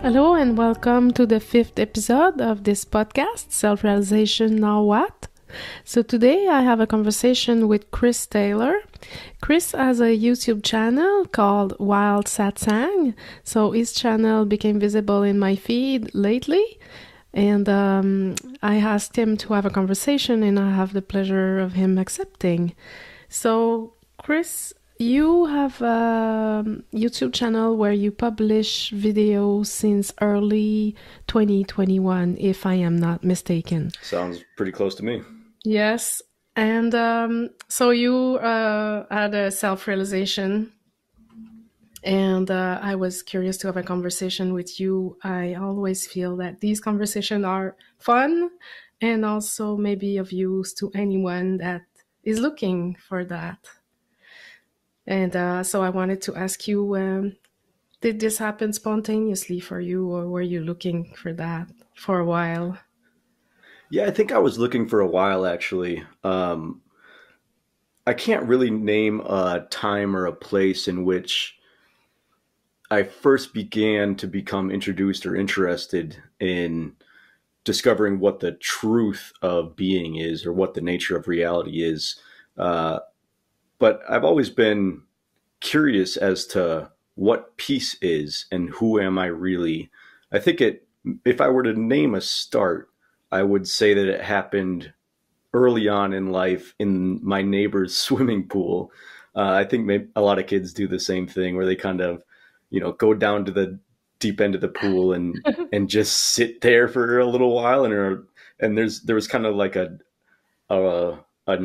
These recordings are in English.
Hello and welcome to the 5th episode of this podcast, Self-Realization Now What? So today I have a conversation with Chris Taylor. Chris has a YouTube channel called Wild Satsang. So his channel became visible in my feed lately. And I asked him to have a conversation and I have the pleasure of him accepting. So Chris, you have a YouTube channel where you publish videos since early 2021, if I am not mistaken. Sounds pretty close to me. Yes. And so you had a self-realization, and I was curious to have a conversation with you. I always feel that these conversations are fun and also maybe of use to anyone that is looking for that. And so I wanted to ask you, did this happen spontaneously for you, or were you looking for that for a while? Yeah, I think I was looking for a while, actually. I can't really name a time or a place in which I first began to become introduced or interested in discovering what the truth of being is or what the nature of reality is. But I've always been curious as to what peace is and who am I really. I think if I were to name a start, I would say that it happened early on in life in my neighbor's swimming pool. I think maybe a lot of kids do the same thing where they kind of, go down to the deep end of the pool and just sit there for a little while. And there was kind of like an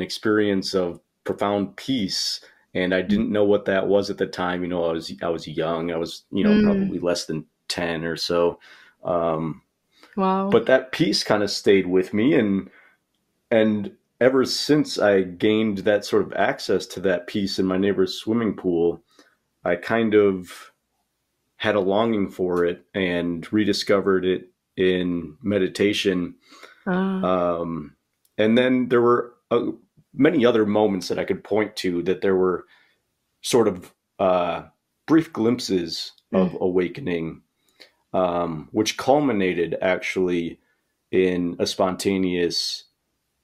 experience of profound peace. And I didn't know what that was at the time. I was young. I was, probably less than 10 or so. Wow. But that peace kind of stayed with me. And ever since I gained that sort of access to that peace in my neighbor's swimming pool, I kind of had a longing for it and rediscovered it in meditation. And then there were many other moments that I could point to that there were sort of brief glimpses of awakening, which culminated actually in a spontaneous,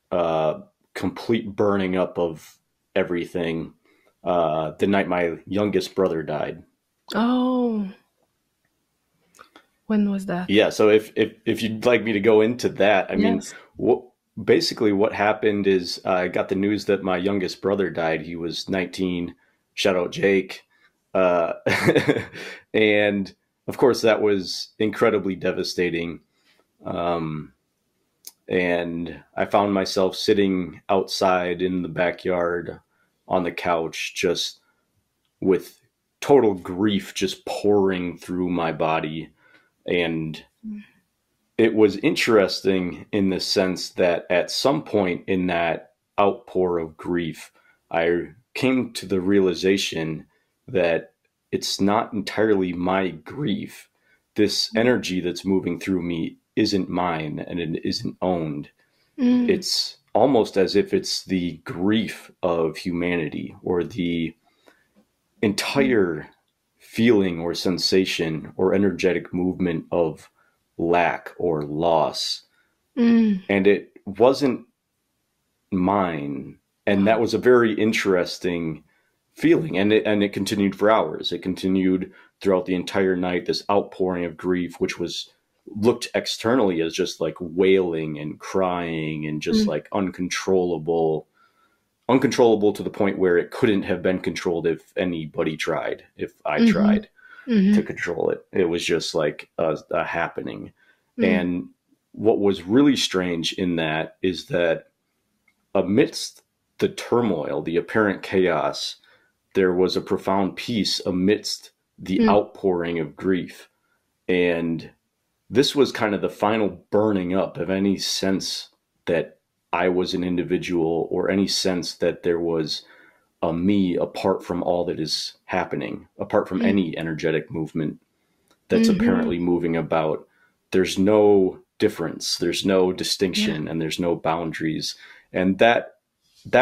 complete burning up of everything the night my youngest brother died. Oh, when was that? Yeah, so if you'd like me to go into that, I mean, basically what happened is I got the news that my youngest brother died. He was 19. Shout out Jake. And of course that was incredibly devastating. And I found myself sitting outside in the backyard on the couch, just with total grief just pouring through my body. And it was interesting in the sense that at some point in that outpour of grief, I came to the realization that it's not entirely my grief. This energy that's moving through me isn't mine and it isn't owned. It's almost as if it's the grief of humanity or the entire feeling or sensation or energetic movement of lack or loss. And it wasn't mine. And that was a very interesting feeling. And it continued for hours. It continued throughout the entire night, this outpouring of grief, which looked externally as just like wailing and crying and just like uncontrollable to the point where it couldn't have been controlled if anybody tried, if I tried to control it. It was just like a happening. And what was really strange in that is that amidst the turmoil, the apparent chaos, there was a profound peace amidst the outpouring of grief. And this was kind of the final burning up of any sense that I was an individual or any sense that there was a me apart from all that is happening, apart from any energetic movement that's apparently moving about. There's no difference, there's no distinction, and there's no boundaries. And that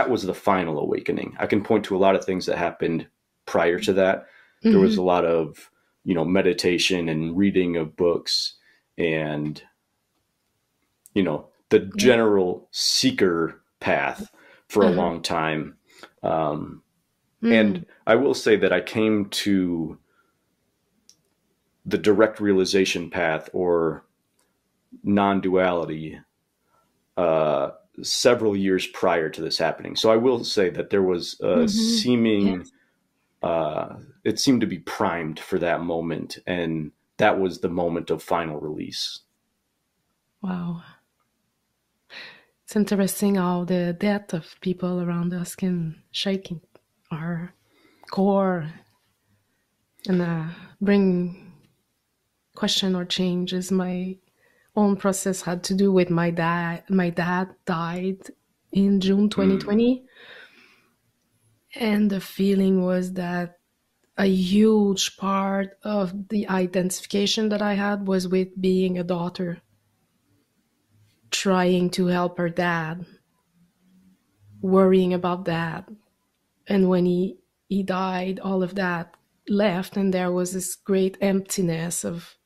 was the final awakening. I can point to a lot of things that happened prior to that. There was a lot of meditation and reading of books and, the general seeker path for a long time. And I will say that I came to the direct realization path or non-duality several years prior to this happening. So I will say that there was a seeming, it seemed to be primed for that moment. And that was the moment of final release. Wow. It's interesting how the death of people around us can shake our core and bring question or change. As my own process had to do with my dad. My dad died in June 2020. And the feeling was that a huge part of the identification that I had was with being a daughter, trying to help her dad, worrying about that. And when he died, all of that left, and there was this great emptiness of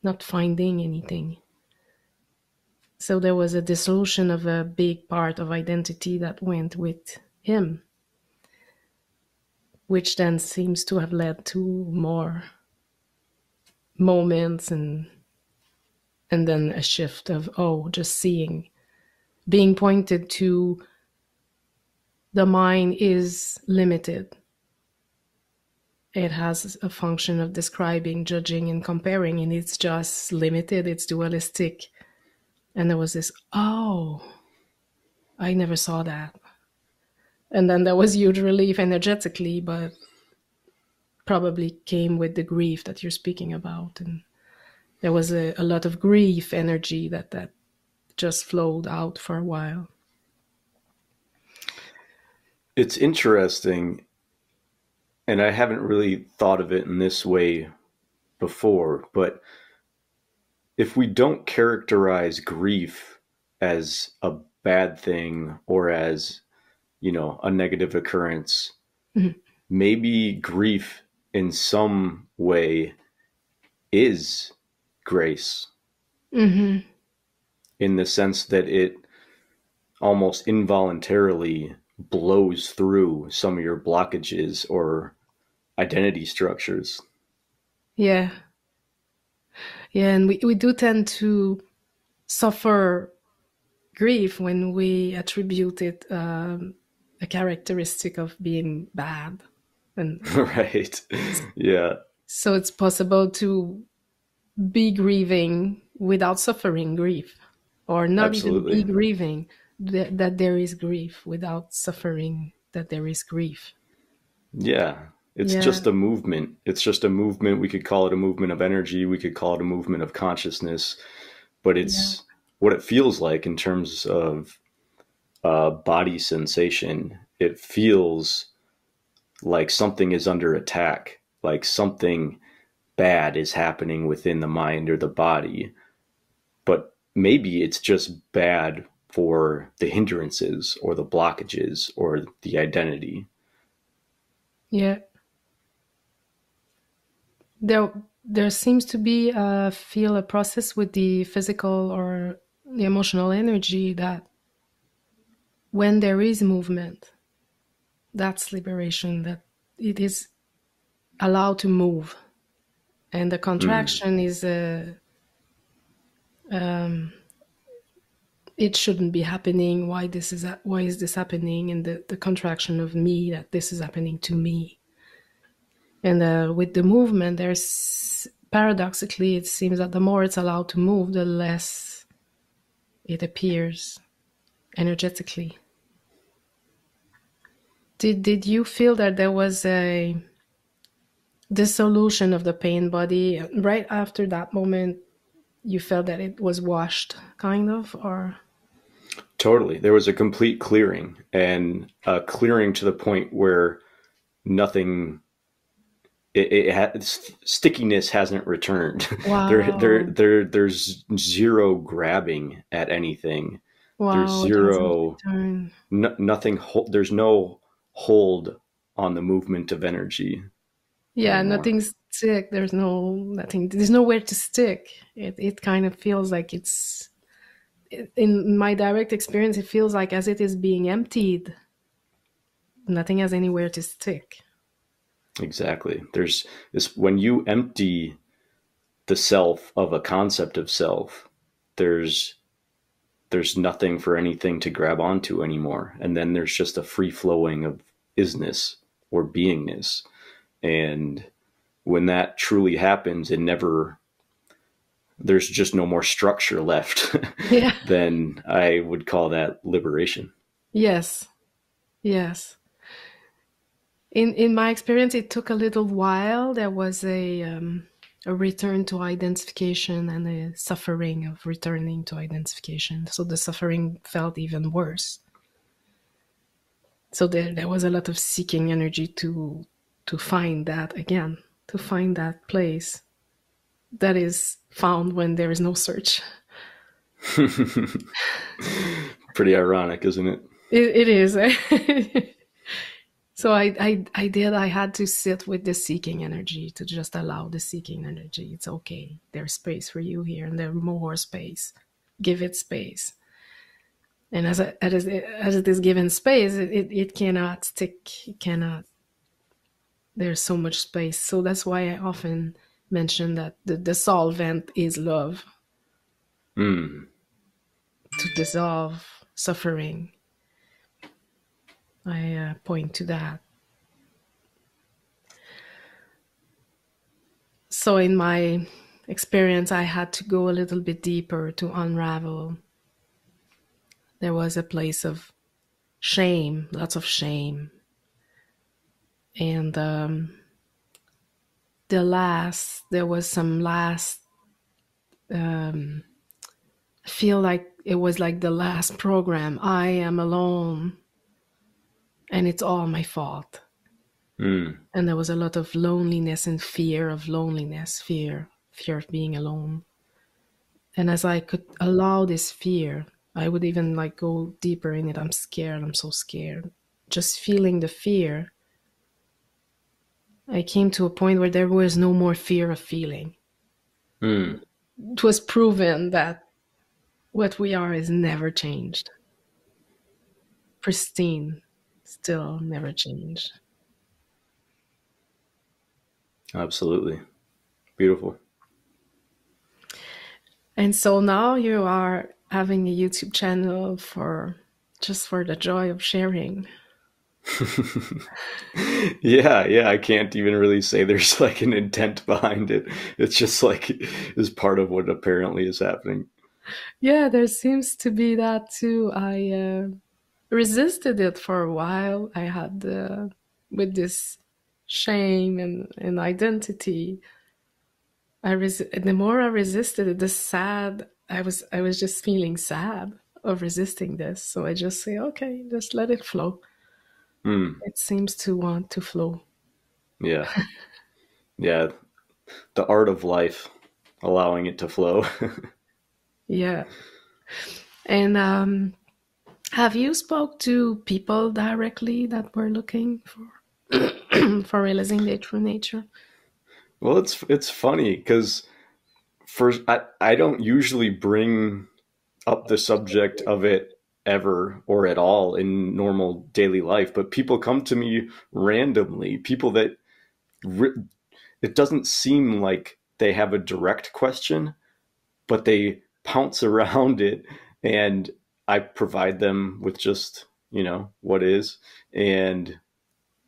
not finding anything. So there was a dissolution of a big part of identity that went with him, which then seems to have led to more moments and then a shift of, just seeing, being pointed to the mind is limited. It has a function of describing, judging, and comparing, and it's just limited, it's dualistic. And there was this, I never saw that. And then there was huge relief energetically, but probably came with the grief that you're speaking about. And there was a lot of grief energy that just flowed out for a while. It's interesting, and I haven't really thought of it in this way before, but if we don't characterize grief as a bad thing or as, a negative occurrence, maybe grief in some way is grace, in the sense that it almost involuntarily blows through some of your blockages or identity structures. Yeah, and we do tend to suffer grief when we attribute it a characteristic of being bad. And right. Yeah. So it's possible to be grieving without suffering grief, or not Absolutely. even be grieving that there is grief without suffering that there is grief. Yeah. It's just a movement. It's just a movement. We could call it a movement of energy. We could call it a movement of consciousness, but it's what it feels like in terms of body sensation. It feels like something is under attack, like something bad is happening within the mind or the body. But maybe it's just bad for the hindrances or the blockages or the identity. Yeah. There seems to be a process with the physical or the emotional energy that when there is movement, that's liberation, that it is allowed to move. And the contraction is it shouldn't be happening. Why is this happening? And the contraction of me, that this is happening to me. And with the movement, there's paradoxically, it seems that the more it's allowed to move, the less it appears energetically. Did you feel that there was a dissolution of the pain body right after that moment? You felt that it was washed, kind of, or? Totally. There was a complete clearing, and a clearing to the point where nothing, stickiness hasn't returned. Wow. There's zero grabbing at anything. Wow. There's zero, nothing. There's no hold on the movement of energy. Yeah, anymore. nothing's stick. There's nothing. There's nowhere to stick. It kind of feels like in my direct experience, it feels like as it is being emptied, nothing has anywhere to stick. Exactly. There's this, when you empty the self of a concept of self, there's nothing for anything to grab onto anymore. And then there's just a free flowing of isness or beingness. And when that truly happens, there's just no more structure left. Yeah. Then I would call that liberation. Yes. Yes. In my experience, it took a little while. There was a return to identification and a suffering of returning to identification. So the suffering felt even worse. So there was a lot of seeking energy to find that again, to find that place that is found when there is no search. Pretty ironic, isn't it? It is. So I had to sit with the seeking energy, to just allow the seeking energy. It's okay. There's space for you here, and there's more space. Give it space. And as it is given space, it cannot stick. It cannot. There's so much space. So that's why I often mention that the solvent is love. Mm. To dissolve suffering. I point to that. So in my experience, I had to go a little bit deeper to unravel. There was a place of shame, lots of shame. And there was some last, I feel like it was like the last program. I am alone and it's all my fault. Mm. And there was a lot of loneliness and fear of loneliness, fear of being alone. And as I could allow this fear, I would even like go deeper in it. I'm scared. I'm so scared. Just feeling the fear, I came to a point where there was no more fear of feeling. Mm. It was proven that what we are is never changed. Pristine, still never changed. Absolutely. Beautiful. And so now you are having a YouTube channel for the joy of sharing. Yeah, I can't even really say there's like an intent behind it. It's just like is part of what apparently is happening. Yeah, there seems to be that too. I resisted it for a while. I had with this shame and identity. The more I resisted it, the sad I was just feeling sad of resisting this. So I just say, okay, just let it flow. Mm. It seems to want to flow. Yeah. Yeah. The art of life, allowing it to flow. Yeah. And have you spoke to people directly that were looking for for realizing their true nature? Well, it's funny because first I don't usually bring up the subject of it ever or at all in normal daily life, but people come to me randomly, people that it doesn't seem like they have a direct question, but they pounce around it, and I provide them with just, what is. And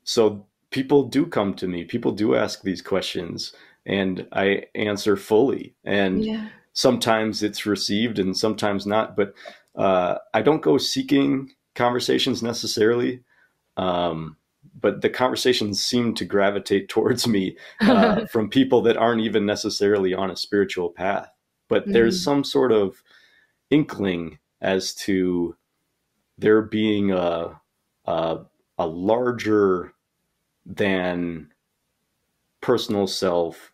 so people do come to me, people do ask these questions, and I answer fully. And Yeah. sometimes it's received and sometimes not, but I don't go seeking conversations necessarily. But the conversations seem to gravitate towards me from people that aren't even necessarily on a spiritual path. But there's some sort of inkling as to there being a larger than personal self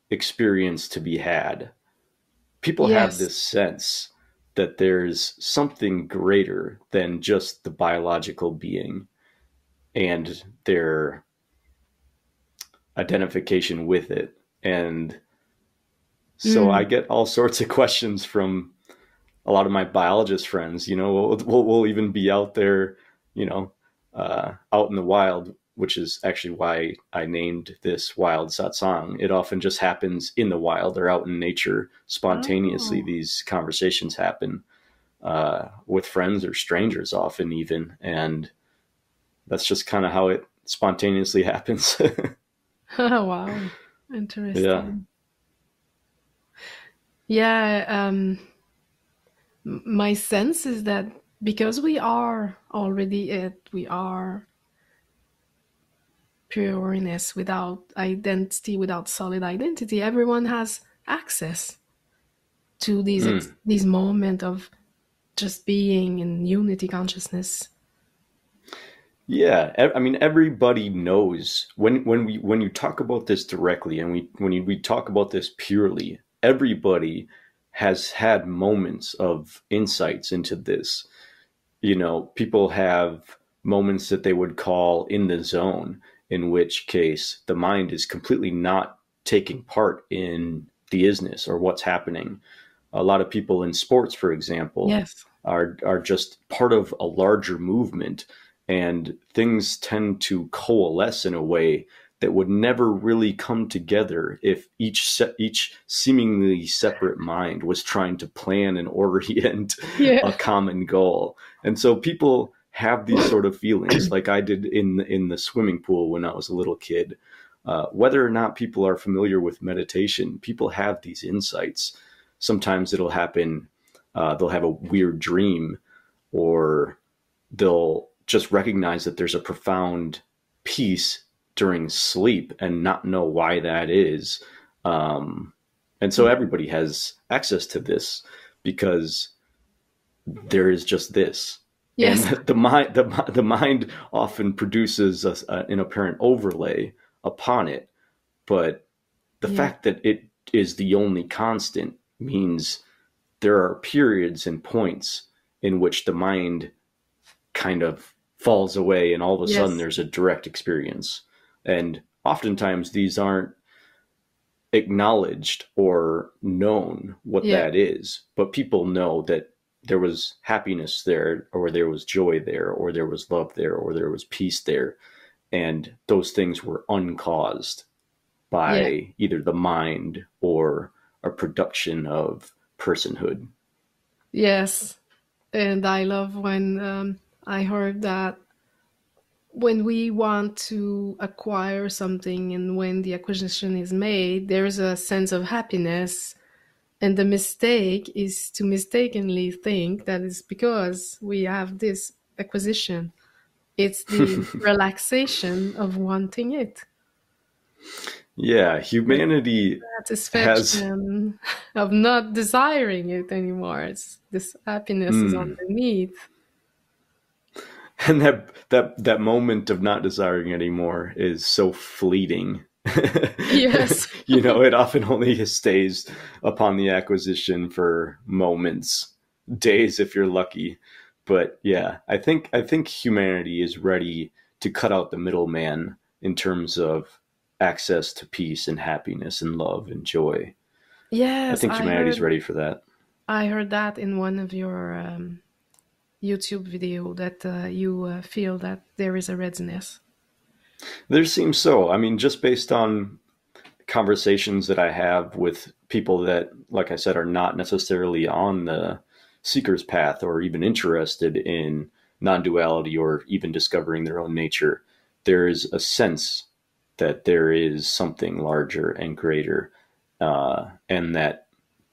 experience to be had. People have Yes. this sense that there's something greater than just the biological being, and they're identification with it. And so I get all sorts of questions from a lot of my biologist friends. We'll even be out there, out in the wild, which is actually why I named this Wild Satsang. It often just happens in the wild or out in nature spontaneously. These conversations happen with friends or strangers often even. And that's just kind of how it spontaneously happens. Wow. Interesting. Yeah. My sense is that because we are already it, we are pureness without identity, without solid identity, everyone has access to these moments of just being in unity consciousness. Yeah, I mean, everybody knows when you talk about this directly, and when we talk about this purely, everybody has had moments of insights into this. People have moments that they would call in the zone, in which case the mind is completely not taking part in the isness or what's happening. A lot of people in sports, for example, are just part of a larger movement, and things tend to coalesce in a way that would never really come together if each seemingly separate mind was trying to plan and orient a common goal. And so people have these sort of feelings, like I did in the swimming pool when I was a little kid. Whether or not people are familiar with meditation, people have these insights. Sometimes it'll happen, they'll have a weird dream, or they'll just recognize that there's a profound peace during sleep and not know why that is. And so everybody has access to this because there is just this. Yes. And the mind often produces an apparent overlay upon it. But the fact that it is the only constant means there are periods and points in which the mind kind of falls away, and all of a sudden there's a direct experience. And oftentimes these aren't acknowledged or known what that is, but people know that there was happiness there, or there was joy there, or there was love there, or there was peace there. And those things were uncaused by either the mind or a production of personhood. Yes. And I love when I heard that when we want to acquire something and when the acquisition is made, there's a sense of happiness. And the mistake is to mistakenly think that it's because we have this acquisition. It's the relaxation of wanting it. Yeah, humanity satisfaction of not desiring it anymore. It's this happiness is underneath. And that moment of not desiring anymore is so fleeting. Yes. It often only stays upon the acquisition for moments, days if you're lucky. But yeah, I think humanity is ready to cut out the middleman in terms of access to peace and happiness and love and joy. Yes, I think humanity's ready for that. I heard that in one of your YouTube video that you feel that there is a readiness. There seems so. I mean, just based on conversations that I have with people that, like I said, are not necessarily on the seeker's path or even interested in non-duality or even discovering their own nature, there is a sense that there is something larger and greater, and that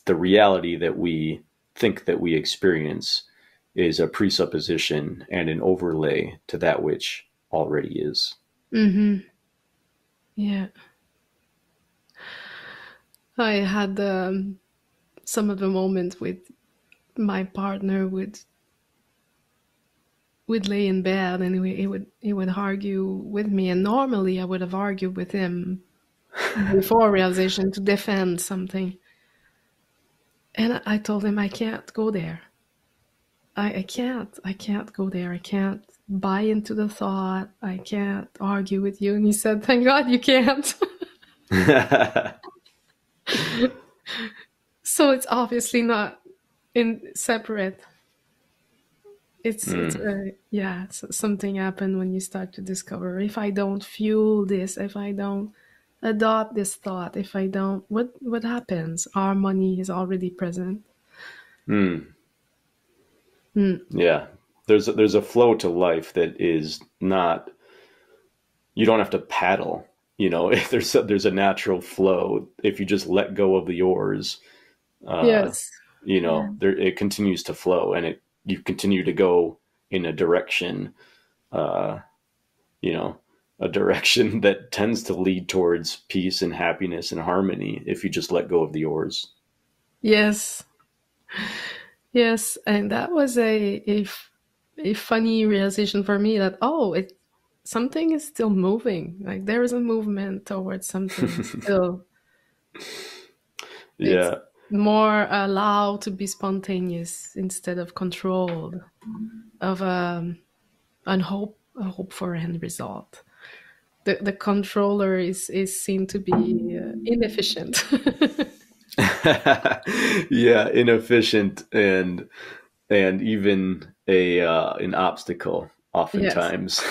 the reality that we think that we experience is a presupposition and an overlay to that which already is. Mm-hmm. Yeah. I had some of the moments with my partner would lay in bed and he would argue with me, and normally I would have argued with him before realization to defend something, and I told him I can't go there. I can't go there. I can't buy into the thought. I can't argue with you. And he said, thank God you can't. So it's obviously not in separate. Yeah, so something happened when you start to discover, if I don't fuel this, if I don't adopt this thought, if I don't, what happens? Harmony is already present. Yeah. There's a flow to life that is not, you don't have to paddle, if there's a natural flow. If you just let go of the oars, Yes. Yeah. it continues to flow, and you continue to go in a direction, uh, a direction that tends to lead towards peace and happiness and harmony if you just let go of the oars. Yes. Yes. And that was a funny realization for me that, something is still moving. Like there is a movement towards something still. It's Yeah. more allowed to be spontaneous instead of controlled, of a hope for end result. The controller is seen to be inefficient. Yeah, inefficient and even an obstacle Yes. oftentimes.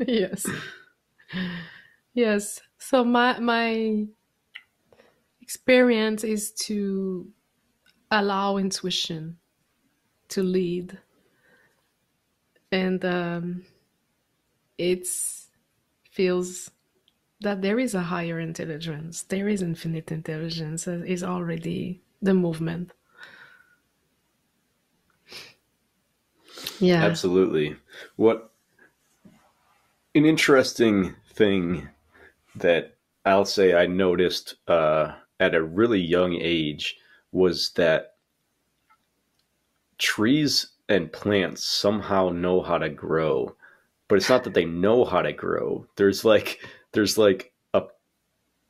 Yes. Yes. So my experience is to allow intuition to lead, and it's feels that there is a higher intelligence, there is infinite intelligence, is already the movement. Yeah. Absolutely. What an interesting thing that I'll say I noticed at a really young age was that trees and plants somehow know how to grow, but it's not that they know how to grow. There's like an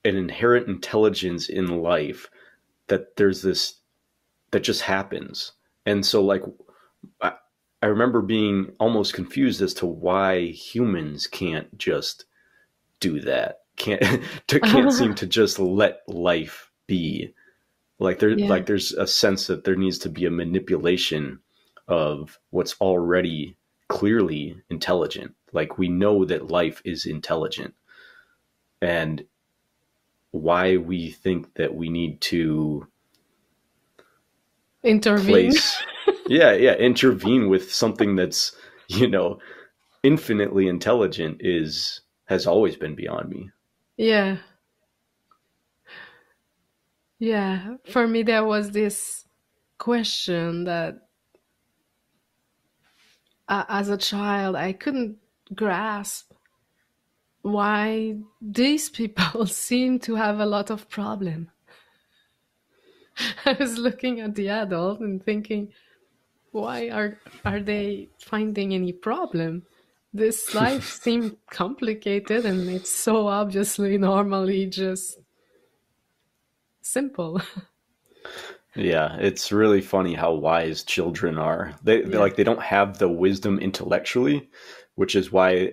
inherent intelligence in life that there's this that just happens. And so like I, I remember being almost confused as to why humans can't just do that. Can't seem to just let life be. Yeah. There's a sense that there needs to be a manipulation of what's already clearly intelligent. Like we know that life is intelligent, and why we think that we need to Intervene. place intervene with something that's, you know, infinitely intelligent has always been beyond me. Yeah. Yeah. For me, there was this question that as a child, I couldn't grasp why these people seem to have a lot of problem. I was looking at the adult and thinking, why are they finding any problem? This life seemed complicated and it's so obviously normally just simple. Yeah, it's really funny how wise children are. Yeah. They don't have the wisdom intellectually, which is why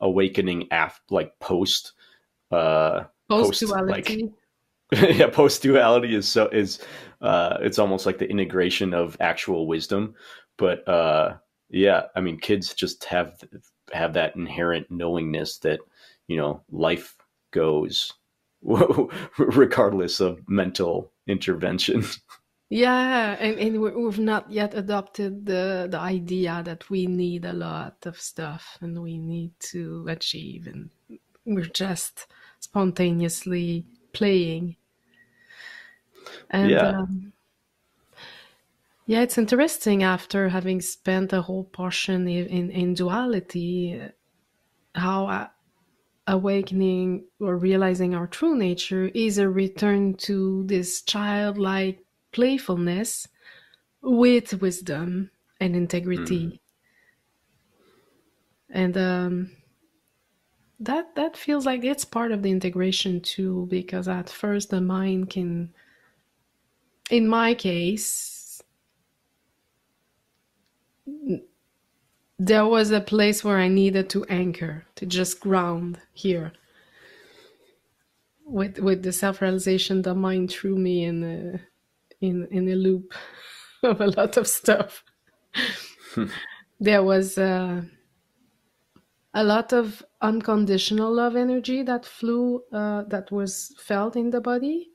awakening like Post post like duality. yeah, post duality is it's almost like the integration of actual wisdom. But yeah, I mean, kids just have that inherent knowingness that, you know, life goes regardless of mental intervention. Yeah, and we've not yet adopted the idea that we need a lot of stuff and we need to achieve, and we're just spontaneously playing. And Yeah. yeah, it's interesting after having spent a whole portion in duality, how awakening or realizing our true nature is a return to this childlike playfulness with wisdom and Mm. integrity. And that feels like it's part of the integration too, because at first the mind can, in my case, there was a place where I needed to anchor, to just ground here. With the self-realization, the mind threw me in a loop of a lot of stuff. There was a lot of unconditional love energy that flew, that was felt in the body.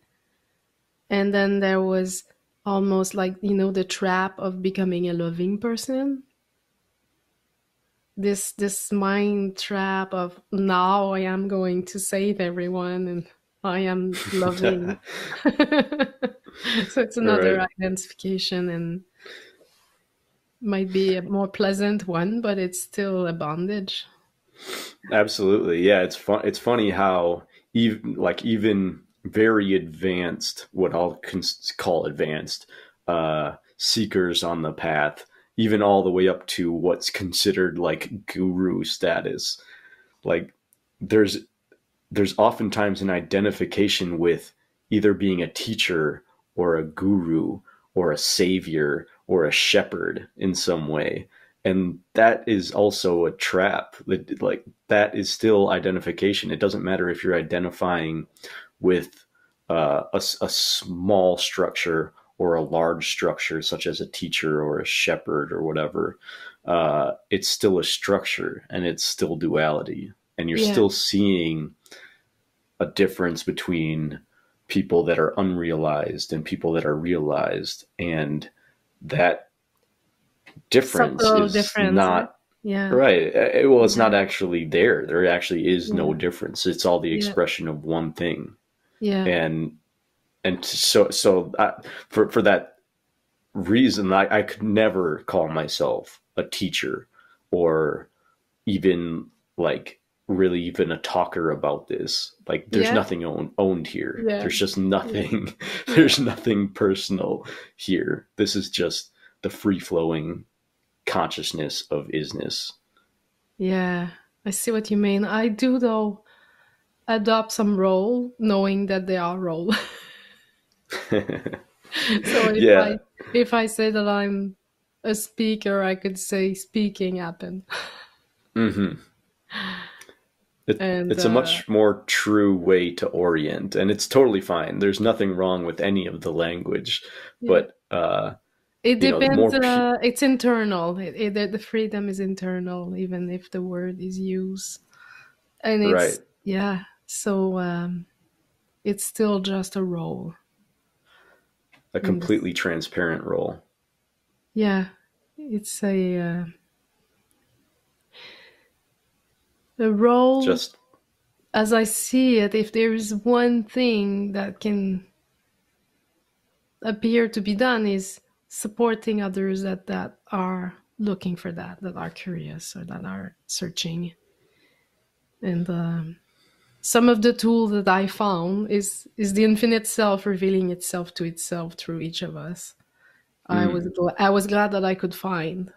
And then there was almost like, you know, the trap of becoming a loving person. This mind trap of, now I am going to save everyone and I am loving. So it's another Right. identification, and might be a more pleasant one, but it's still a bondage. Absolutely. Yeah, it's fun. It's funny how even very advanced, what I'll call advanced, seekers on the path, even all the way up to what's considered like guru status, like there's oftentimes an identification with either being a teacher or a guru or a savior or a shepherd in some way. And that is also a trap. Like that is still identification. It doesn't matter if you're identifying with a small structure or a large structure, such as a teacher or a shepherd or whatever. It's still a structure, and it's still duality. And you're still seeing a difference between people that are unrealized and people that are realized. And that difference is not right. Well, it's not actually there. There actually is no difference. It's all the expression of one thing. Yeah. And so for that reason, I could never call myself a teacher or even like really even a talker about this. Like there's nothing owned here. There's just nothing. There's nothing personal here. This is just the free flowing consciousness of isness. Yeah, I see what you mean. I do, though, adopt some role, knowing that they are role. So if I say that I'm a speaker, I could say speaking happened. Mm-hmm. It's a much more true way to orient, and it's totally fine. There's nothing wrong with any of the language, but it depends. It's internal. The freedom is internal, even if the word is used, and it's So it's still just a role, a completely transparent role. Yeah, it's a role. Just as I see it, if there is one thing that can appear to be done, is supporting others that are looking for that are curious or that are searching. And some of the tools that I found is the infinite self revealing itself to itself through each of us. I was glad that I could find.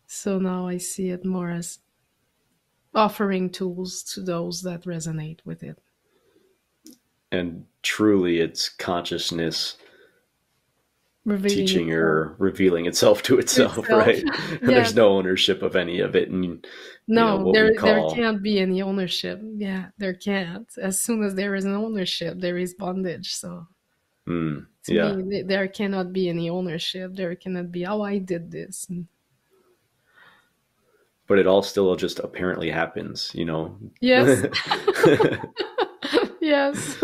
So now I see it more as offering tools to those that resonate with it. And truly, it's consciousness teaching or revealing itself to itself, right? And there's no ownership of any of it. And there can't be any ownership. Yeah, there can't. As soon as there is an ownership, there is bondage. So to me, there cannot be any ownership. There cannot be, oh, I did this. But it all still just apparently happens, Yes. Yes.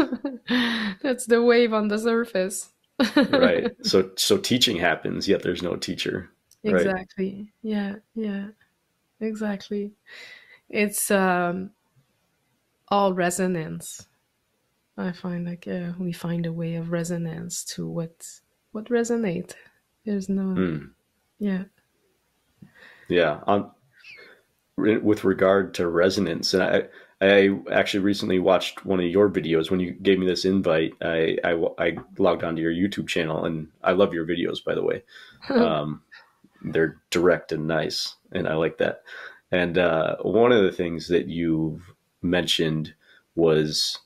That's the wave on the surface. Right. So teaching happens, yet there's no teacher. Exactly. Right? Yeah. Exactly. It's all resonance. I find like we find a way of resonance to what resonate. There's no Yeah. With regard to resonance, and I actually recently watched one of your videos. When you gave me this invite, I logged onto your YouTube channel, and I love your videos, by the way. They're direct and nice, and I like that. And one of the things that you mentioned was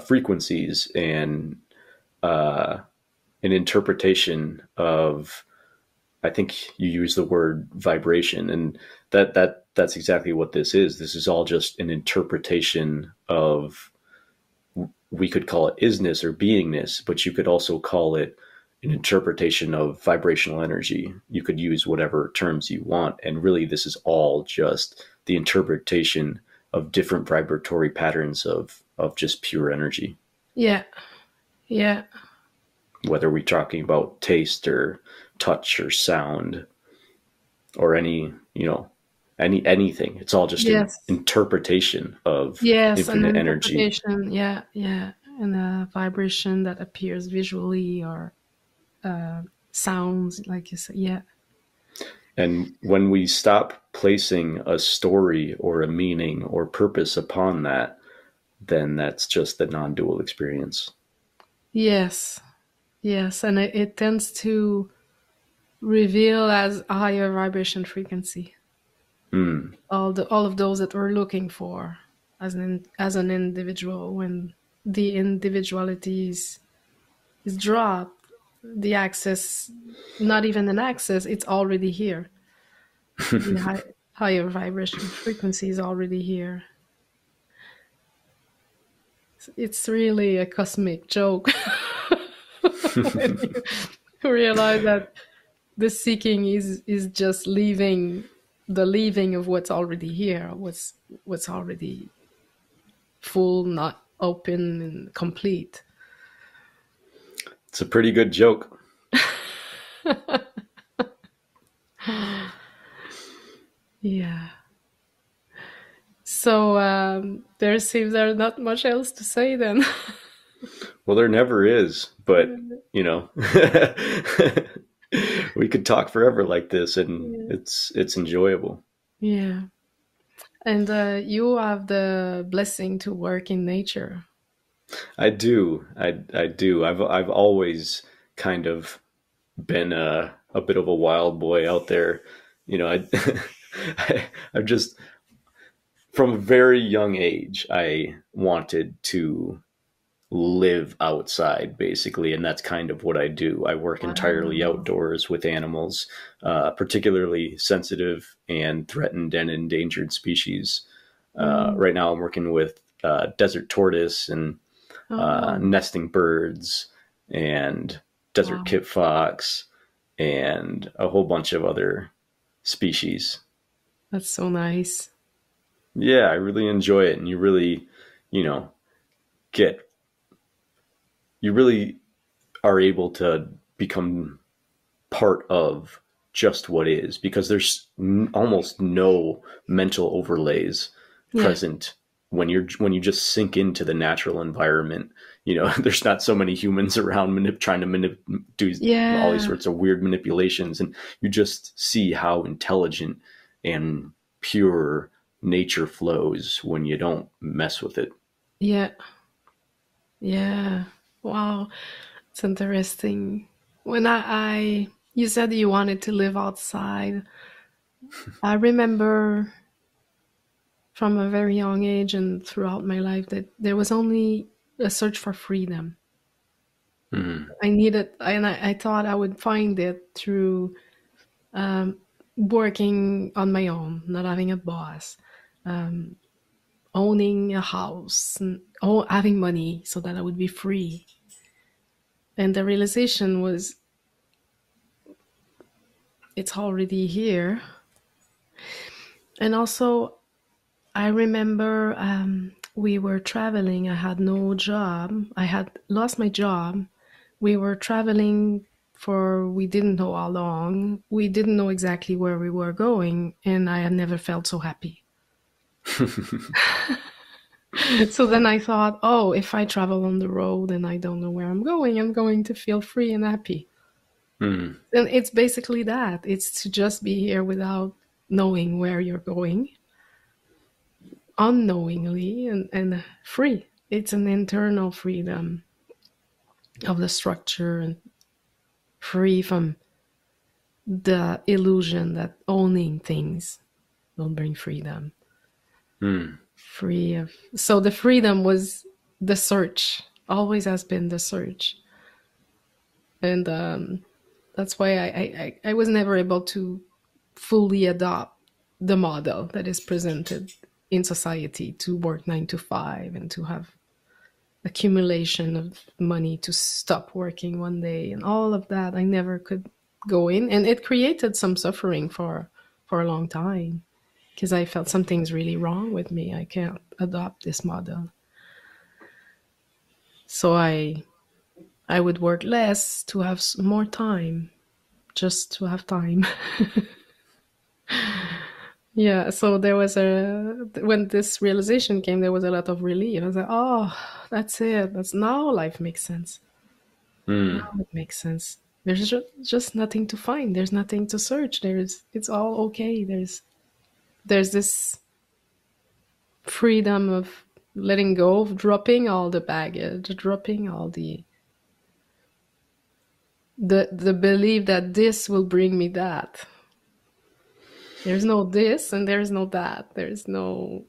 frequencies and an interpretation of, I think you use the word vibration, and that's exactly what this is. This is all just an interpretation of, we could call it isness or beingness, but you could also call it an interpretation of vibrational energy. You could use whatever terms you want. And really, this is all just the interpretation of different vibratory patterns of just pure energy. Yeah. Yeah. Whether we're talking about taste or touch or sound or anything, it's all just an interpretation of infinite energy. Yeah, yeah, and a vibration that appears visually or sounds, like you said. Yeah. And when we stop placing a story or a meaning or purpose upon that, then that's just the non-dual experience. Yes. Yes, and it tends to reveal as a higher vibration frequency. All of those that we're looking for as an individual. When the individuality is dropped, the access, not even an access, it's already here. The higher vibration frequency is already here. It's really a cosmic joke. When you realize that the seeking is just leaving of what's already here, what's already full, not open and complete. It's a pretty good joke. Yeah. So there seems there's not much else to say then. Well, there never is, but we could talk forever like this, and it's enjoyable. Yeah. And you have the blessing to work in nature. I do. I do. I've always kind of been a bit of a wild boy out there. I've just, from a very young age, I wanted to live outside, basically, and that's kind of what I do. I work entirely outdoors with animals, particularly sensitive and threatened and endangered species. Right now I'm working with desert tortoise and nesting birds and desert kit fox and a whole bunch of other species. That's so nice. Yeah, I really enjoy it. And you really, you really are able to become part of just what is, because there's almost no mental overlays present when you just sink into the natural environment. There's not so many humans around trying to do all these sorts of weird manipulations, and you just see how intelligent and pure nature flows when you don't mess with it. Yeah. Wow, it's interesting. When you said you wanted to live outside, I remember from a very young age and throughout my life that there was only a search for freedom. I thought I would find it through working on my own, not having a boss, owning a house, and having money so that I would be free. And the realization was, it's already here. And also, I remember we were traveling. I had no job. I had lost my job. We were traveling for, we didn't know how long. We didn't know exactly where we were going. And I had never felt so happy. So then I thought, if I travel on the road and I don't know where I'm going to feel free and happy. And it's basically that. It's to just be here without knowing where you're going, unknowingly and free. It's an internal freedom of the structure and free from the illusion that owning things will bring freedom. So the freedom was the search, always has been the search. And that's why I was never able to fully adopt the model that is presented in society, to work 9 to 5 and to have accumulation of money to stop working one day and all of that. I never could go in, and it created some suffering for a long time, because I felt something's really wrong with me. I can't adopt this model. So I would work less to have more time, just to have time. Yeah, so there was when this realization came, there was a lot of relief. I was like, oh, that's it. That's now life makes sense. Now it makes sense. There's just nothing to find. There's nothing to search. It's all okay. There's this freedom of letting go, of dropping all the baggage, dropping all the belief that this will bring me that. There's no this and there's no that. There's no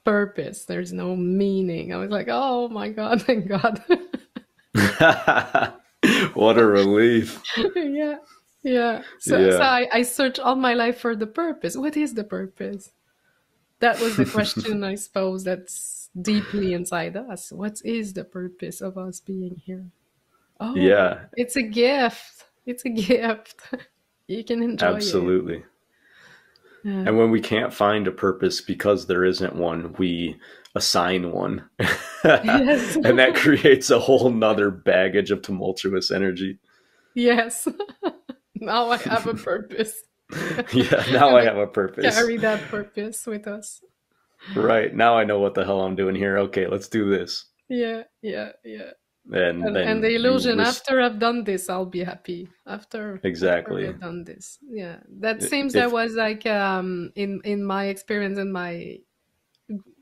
purpose. There's no meaning. I was like, oh my God, thank God. What a relief. Yeah. So I searched all my life for the purpose. What is the purpose? That was the question, I suppose, that's deeply inside us. What is the purpose of us being here? Oh, yeah. It's a gift. It's a gift. You can enjoy it. Absolutely. Yeah. And when we can't find a purpose because there isn't one, we assign one. Yes. And that creates a whole nother baggage of tumultuous energy. Yes. Now I have a purpose. Yeah, now I have a purpose. Carry that purpose with us. Right. Now I know what the hell I'm doing here. Okay, let's do this. Yeah. And the illusion, after I've done this, I'll be happy. After I've done this. Yeah. That seems that was like in my experience, in my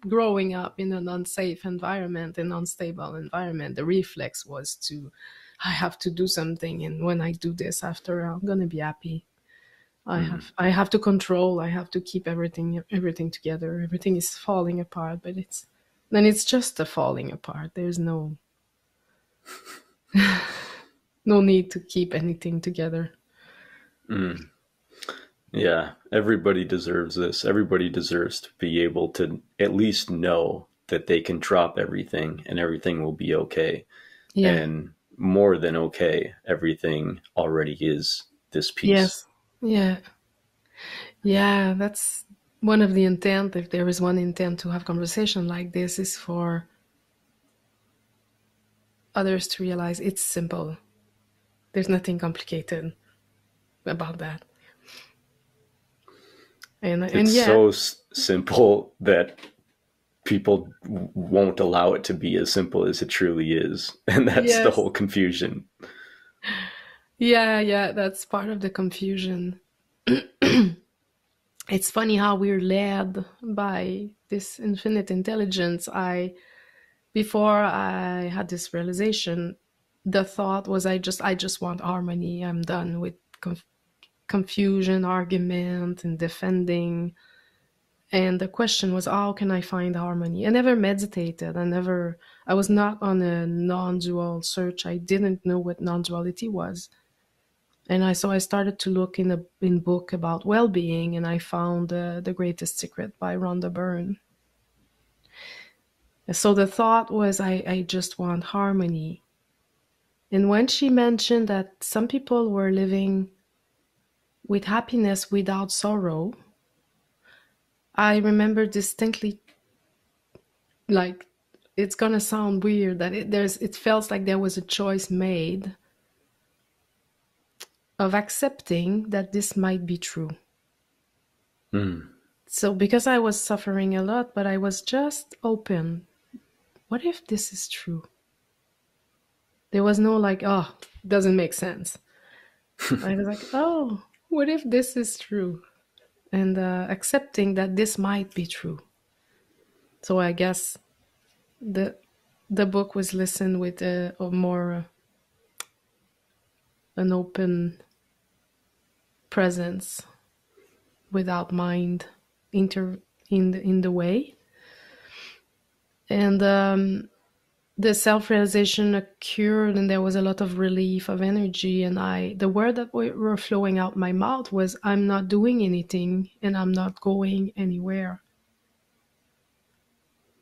growing up in an unsafe environment, an unstable environment, the reflex was I have to do something, and when I do this, after I'm gonna be happy. I have to control. I have to keep everything together. Everything is falling apart, but it's just a falling apart. There's no need to keep anything together. Yeah, everybody deserves this. Everybody deserves to be able to at least know that they can drop everything and everything will be okay. Yeah. And more than okay, everything already is this peace. Yes. Yeah, that's one of the intent. If there is one intent to have conversation like this, is for others to realize it's simple. There's nothing complicated about that. It's so simple that people won't allow it to be as simple as it truly is. And that's the whole confusion. Yeah, that's part of the confusion. It's funny how we're led by this infinite intelligence. Before I had this realization, the thought was, I just want harmony. I'm done with confusion, argument, and defending. And the question was, how can I find harmony? I never meditated. I was not on a non-dual search. I didn't know what non-duality was. And so I started to look in book about well-being, and I found The Greatest Secret by Rhonda Byrne. So the thought was, I just want harmony. And when she mentioned that some people were living with happiness without sorrow, I remember distinctly, like, it's gonna sound weird, that it felt like there was a choice made of accepting that this might be true. So because I was suffering a lot, but I was just open. What if this is true? There was no like, oh, doesn't make sense. I was like, oh, what if this is true? And accepting that this might be true. So I guess the book was listened with a more an open presence, without mind in the way. And the self-realization occurred, and there was a lot of relief of energy, and the word that were flowing out my mouth was, I'm not doing anything and I'm not going anywhere.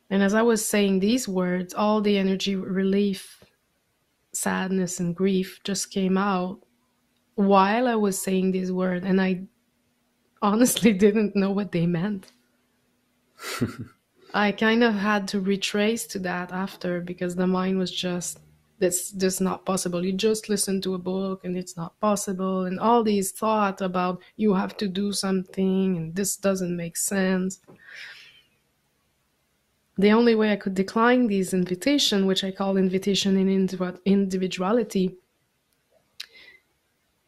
And as I was saying these words, all the energy, relief, sadness, and grief just came out while I was saying these words, and I honestly didn't know what they meant. I kind of had to retrace to that after, because the mind was just, that's just not possible. You just listen to a book and it's not possible. And all these thoughts about you have to do something and this doesn't make sense. The only way I could decline these invitation, which I call invitation in individuality,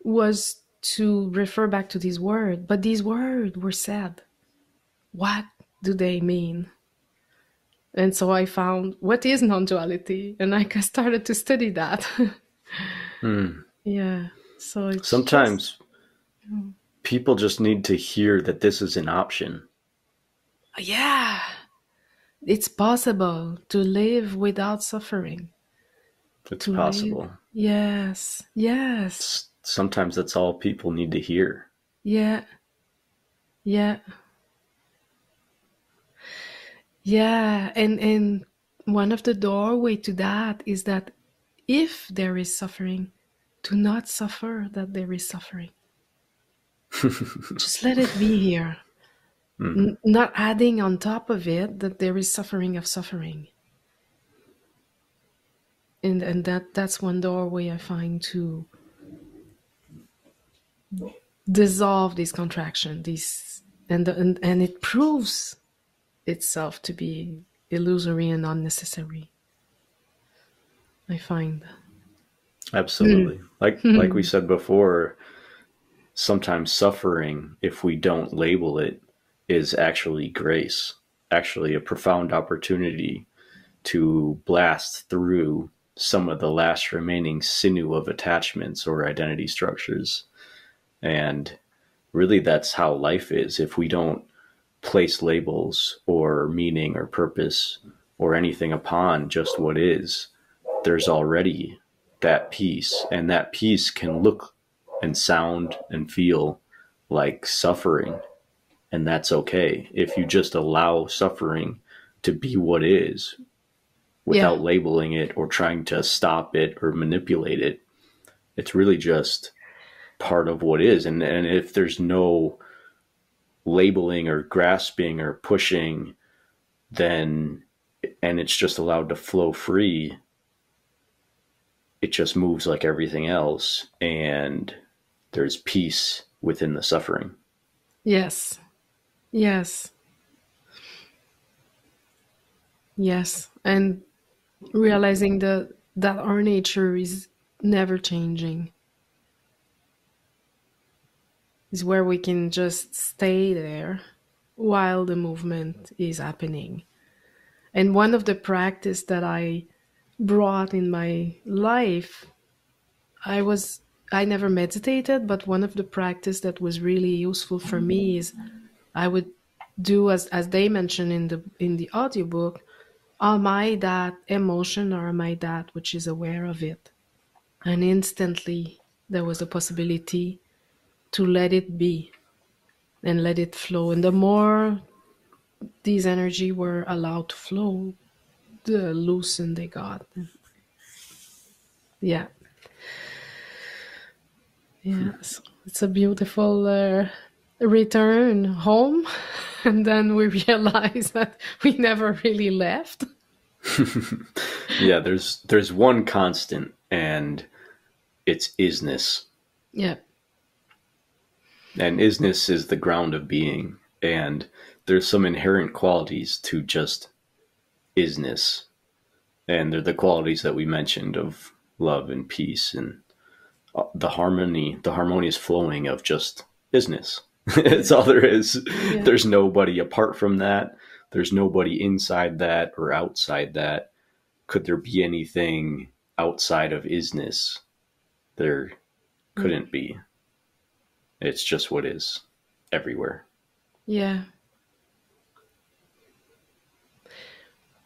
was to refer back to these words. But these words were said. What do they mean? And so I found, what is non-duality? And I started to study that. Yeah. So it's sometimes people just need to hear that this is an option. Yeah. It's possible to live without suffering. It's possible. Yes. Yes. Sometimes that's all people need to hear. Yeah. Yeah. Yeah, and one of the doorway to that is that if there is suffering, do not suffer that there is suffering. Just let it be here. Not adding on top of it that there is suffering of suffering. And that's one doorway I find to dissolve this contraction, and it proves itself to be illusory and unnecessary, I find. Absolutely. Like we said before, sometimes suffering, if we don't label it, is actually grace, actually a profound opportunity to blast through some of the last remaining sinew of attachments or identity structures. And really, that's how life is. If we don't place labels or meaning or purpose or anything upon just what is, there's already that peace, and that peace can look and sound and feel like suffering, and that's okay if you just allow suffering to be what is without labeling it or trying to stop it or manipulate it. It's really just part of what is, and if there's no labeling or grasping or pushing, then, and it's just allowed to flow free, it just moves like everything else, and there's peace within the suffering. Yes. Yes. Yes. And realizing that our nature is never changing is where we can just stay there while the movement is happening. And one of the practice that I brought in my life, I never meditated, but one of the practice that was really useful for me is I would do as they mentioned in the audiobook, am I that emotion or am I that which is aware of it? And instantly there was a possibility to let it be and let it flow. And the more these energy were allowed to flow, the loosen they got. Yeah. Yes. It's a beautiful return home. And then we realize that we never really left. Yeah, there's one constant, and it's isness. Yeah. And isness is the ground of being, and there's some inherent qualities to just isness, and they're the qualities that we mentioned of love and peace and the harmonious flowing of just isness. That's all there is. Yeah. There's nobody apart from that. There's nobody inside that or outside that. Could there be anything outside of isness? There couldn't be. It's just what is everywhere. Yeah.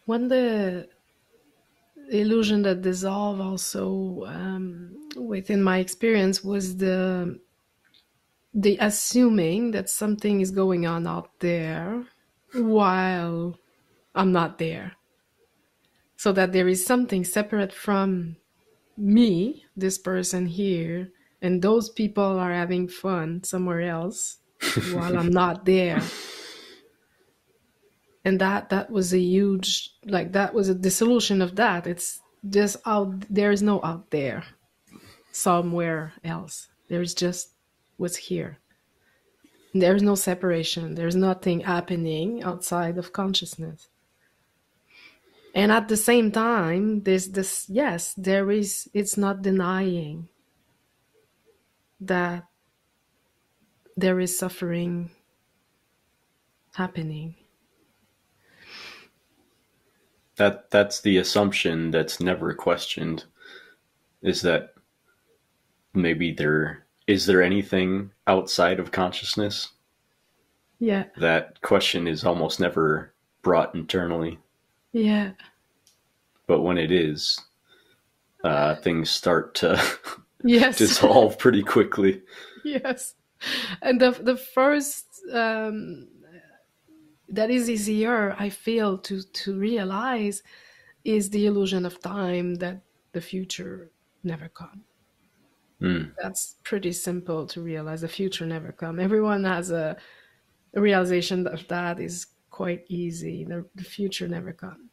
When the illusion that dissolve also, within my experience, was the assuming that something is going on out there while I'm not there. So that there is something separate from me, this person here, and those people are having fun somewhere else while I'm not there. And that was a huge, like, that was a dissolution of that. It's just out, there is no out there somewhere else. There's just what's here. There's no separation. There's nothing happening outside of consciousness. And at the same time, there's this, yes, there is, it's not denying that there is suffering happening. That's the assumption that's never questioned, is that maybe is there anything outside of consciousness? Yeah. That question is almost never brought internally. Yeah. But when it is, things start to yes. dissolve pretty quickly. Yes. And the first, that is easier, I feel, to realize, is the illusion of time, that the future never comes. That's pretty simple to realize. The future never comes. Everyone has a realization of that is quite easy. The future never comes.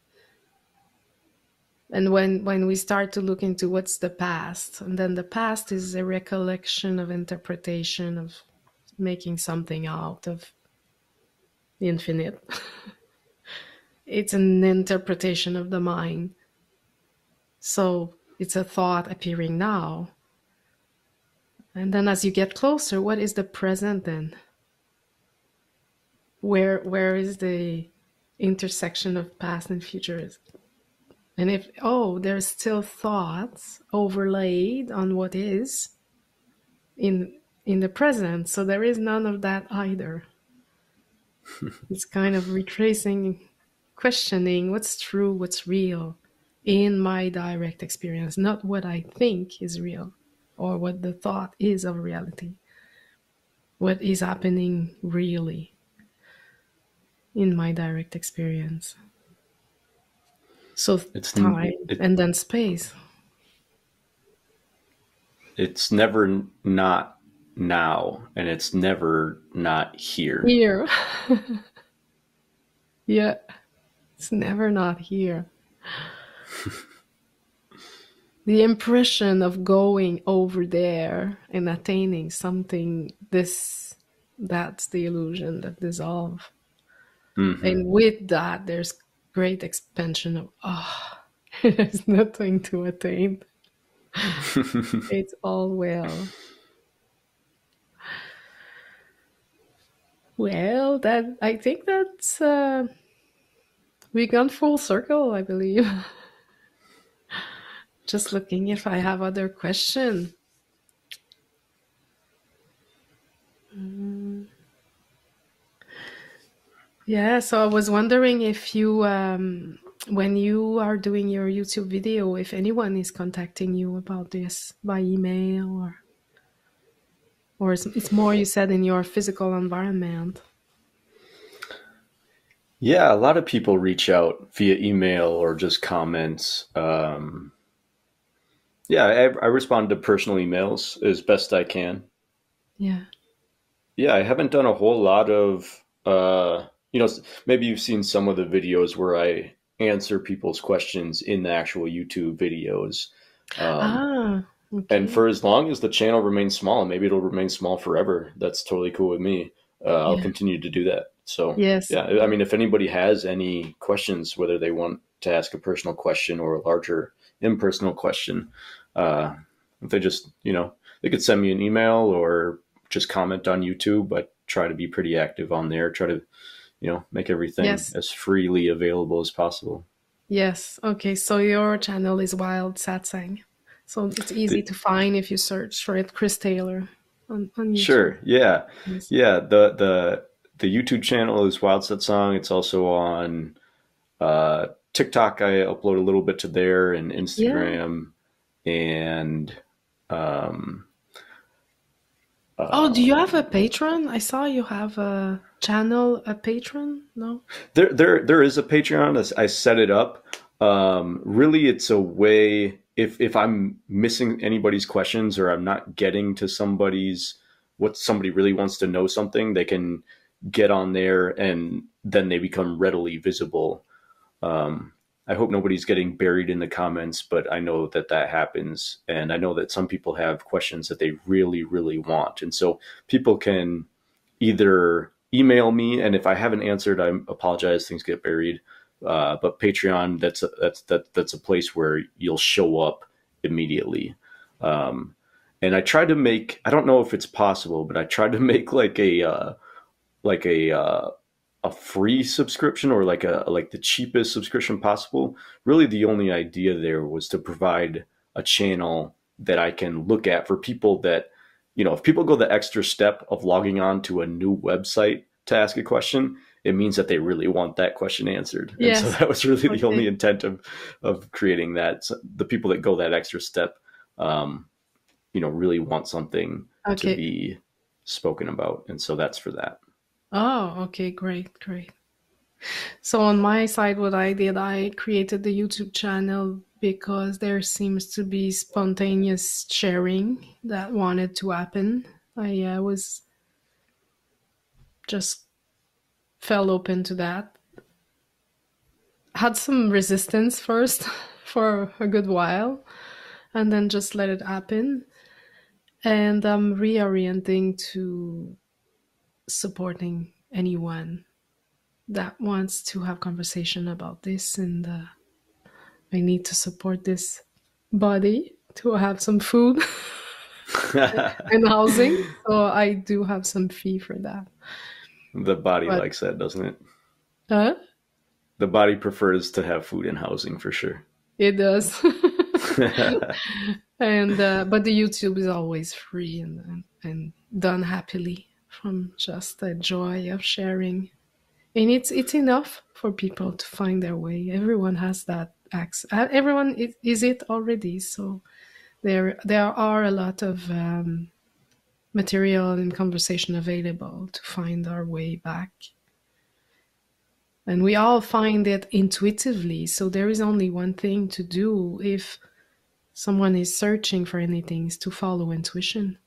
And when we start to look into what's the past, and then the past is a recollection of interpretation, of making something out of the infinite. It's an interpretation of the mind. So it's a thought appearing now. And then as you get closer, what is the present then? Where is the intersection of past and future? And if, there's still thoughts overlaid on what is in the present. So there is none of that either. It's kind of retracing, questioning what's true, what's real in my direct experience, not what I think is real or what the thought is of reality. What is happening really in my direct experience. So it's time and then space. It's never not now, and it's never not here. Here. Yeah. It's never not here. The impression of going over there and attaining something, that's the illusion that dissolves. Mm-hmm. And with that, there's great expansion of, there's nothing to attain. It's all well. Well, I think that's we've gone full circle, I believe. Just looking if I have other questions. Yeah, so I was wondering if you, when you are doing your YouTube video, if anyone is contacting you about this by email, or it's more, you said, in your physical environment. Yeah, a lot of people reach out via email or just comments. Yeah, I respond to personal emails as best I can. Yeah. Yeah, I haven't done a whole lot of, maybe you've seen some of the videos where I answer people's questions in the actual YouTube videos. Okay. And for as long as the channel remains small, maybe it'll remain small forever. That's totally cool with me. I'll continue to do that. So, yes. Yeah, I mean, if anybody has any questions, whether they want to ask a personal question or a larger impersonal question, if they just, they could send me an email or just comment on YouTube. I try to be pretty active on there, try to, make everything as freely available as possible. Yes. Okay. So your channel is Wild Satsang. So it's easy to find if you search for it, Chris Taylor on YouTube. Sure. Yeah. Yes. Yeah. The YouTube channel is Wild Satsang. It's also on TikTok, I upload a little bit to there, and Yeah. Instagram, and um, Oh, do you have a patron? I saw you have a channel, a patron? No? there is a Patreon. I set it up. Really, it's a way if I'm missing anybody's questions or I'm not getting to what somebody really wants to know something, they can get on there and then they become readily visible. I hope nobody's getting buried in the comments, but I know that happens. And I know that some people have questions that they really, really want. And so people can either email me, and if I haven't answered, I apologize, things get buried. But Patreon, that's a place where you'll show up immediately. And I tried to make, I don't know if it's possible, but I tried to make like like a, uh, a free subscription, or like the cheapest subscription possible. Really, the only idea there was to provide a channel that I can look at for people that, if people go the extra step of logging on to a new website to ask a question, it means that they really want that question answered. And so Yes. that was really the only Okay. intent of creating that. So the people that go that extra step, really want something to Okay. be spoken about. And so that's for that. Oh, okay. Great. Great. So on my side, what I did, I created the YouTube channel because there seems to be spontaneous sharing that wanted to happen. I was just fell open to that. Had some resistance first for a good while, and then just let it happen. And I'm reorienting to supporting anyone that wants to have conversation about this, and I need to support this body to have some food and housing. So I do have some fee for that. The body But likes that, doesn't it? uh, The body prefers to have food and housing for sure. it does. And but the YouTube is always free and done happily from just the joy of sharing. And it's enough for people to find their way. Everyone has that access. Everyone is it already. So there are a lot of material and conversation available to find our way back. And we all find it intuitively. So there is only one thing to do if someone is searching for anything, is to follow intuition.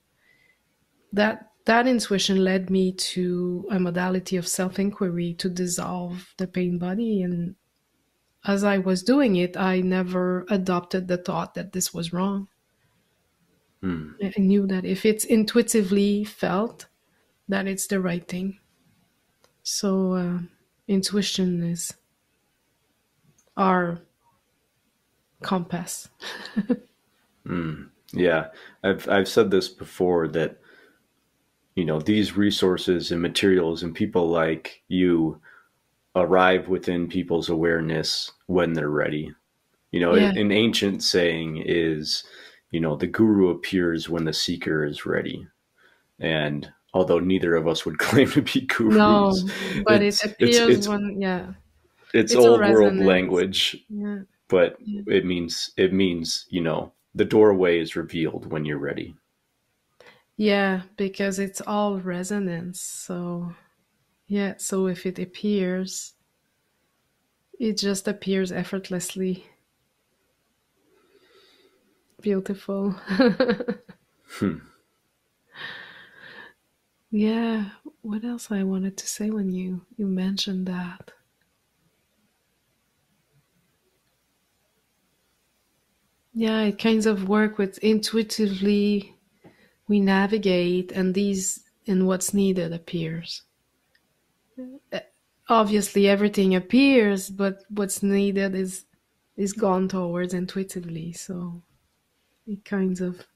That intuition led me to a modality of self-inquiry to dissolve the pain body. And as I was doing it, I never adopted the thought that this was wrong. I knew that if it's intuitively felt, that it's the right thing. So intuition is our compass. Yeah, I've said this before that these resources and materials and people like you arrive within people's awareness when they're ready. Yeah. An ancient saying is, the guru appears when the seeker is ready. And although neither of us would claim to be No, gurus, but it appears it's when, yeah, it's it's a old world resonance. language, Yeah. but Yeah. it means the doorway is revealed when you're ready. Yeah, because it's all resonance. So, yeah, so if it appears, it just appears effortlessly. Beautiful. Yeah, what else I wanted to say when you mentioned that? Yeah, it kinds of work with intuitively we navigate and what's needed appears. Obviously everything appears, but what's needed is gone towards intuitively. So it kinds of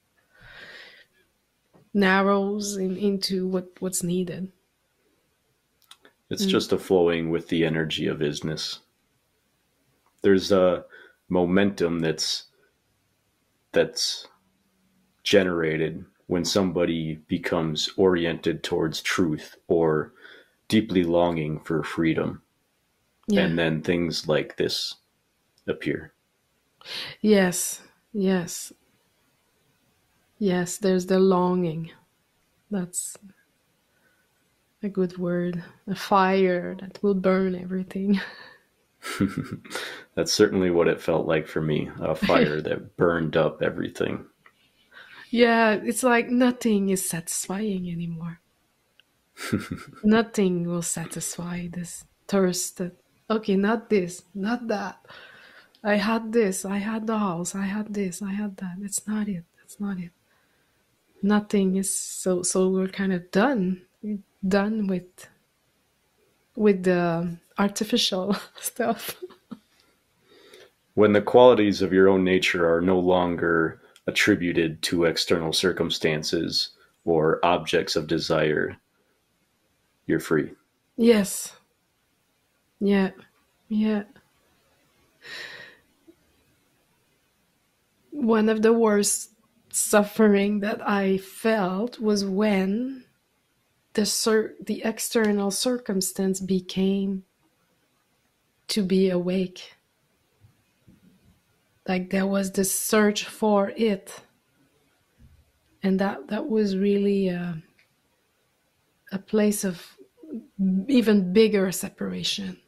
narrows into what's needed. It's just a flowing with the energy of isness. There's a momentum that's generated when somebody becomes oriented towards truth or deeply longing for freedom. Yeah. And then things like this appear. Yes, yes, yes, there's the longing. That's a good word. A fire that will burn everything. That's certainly what it felt like for me, a fire that burned up everything. Yeah, it's like nothing is satisfying anymore. Nothing will satisfy this thirst that, okay, not this, not that. I had this, I had the house, I had this, I had that. It's not it. That's not it. Nothing is so we're kind of done. We're done with the artificial stuff. When the qualities of your own nature are no longer attributed to external circumstances or objects of desire, you're free. Yes. Yeah. Yeah. One of the worst suffering that I felt was when the external circumstance became to be awake. Like there was this search for it, and that was really a place of even bigger separation.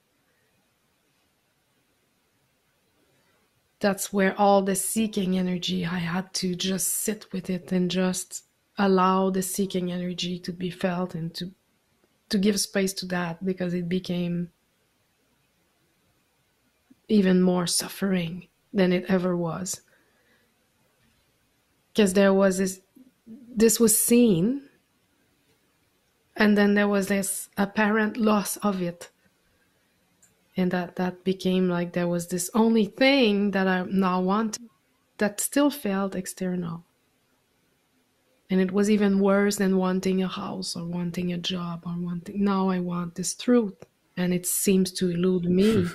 That's where all the seeking energy, I had to just sit with it and just allow the seeking energy to be felt and to give space to that, because it became even more suffering than it ever was. Because there was this was seen, and then there was this apparent loss of it. And that became like there was this only thing that I now want that still felt external. And it was even worse than wanting a house or wanting a job or wanting, now I want this truth. And it seems to elude me.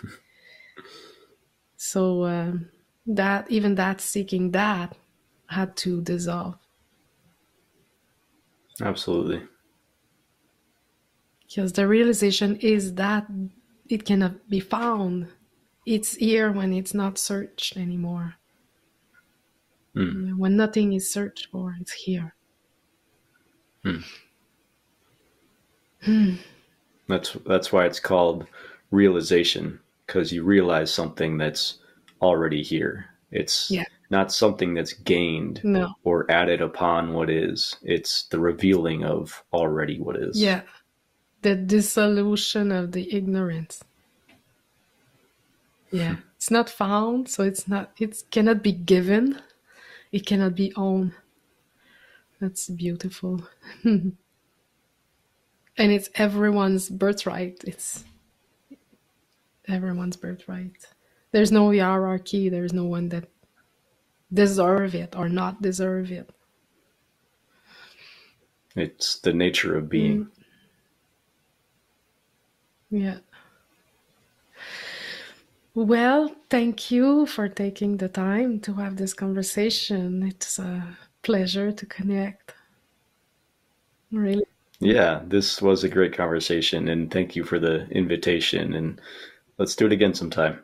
So that seeking that had to dissolve. Absolutely. Because the realization is that it cannot be found. It's here when it's not searched anymore. When nothing is searched for, it's here. That's why it's called realization, because you realize something that's already here. It's not something that's gained or added upon what is. It's the revealing of already what is. Yeah. The dissolution of the ignorance. Yeah. It's not found, so it cannot be given. It cannot be owned. That's beautiful. And it's everyone's birthright. It's everyone's birthright. There's no hierarchy. There's no one that deserve it or not deserve it. It's the nature of being. Yeah. Well, thank you for taking the time to have this conversation. It's a pleasure to connect. Really. Yeah, this was a great conversation, and thank you for the invitation, and let's do it again sometime.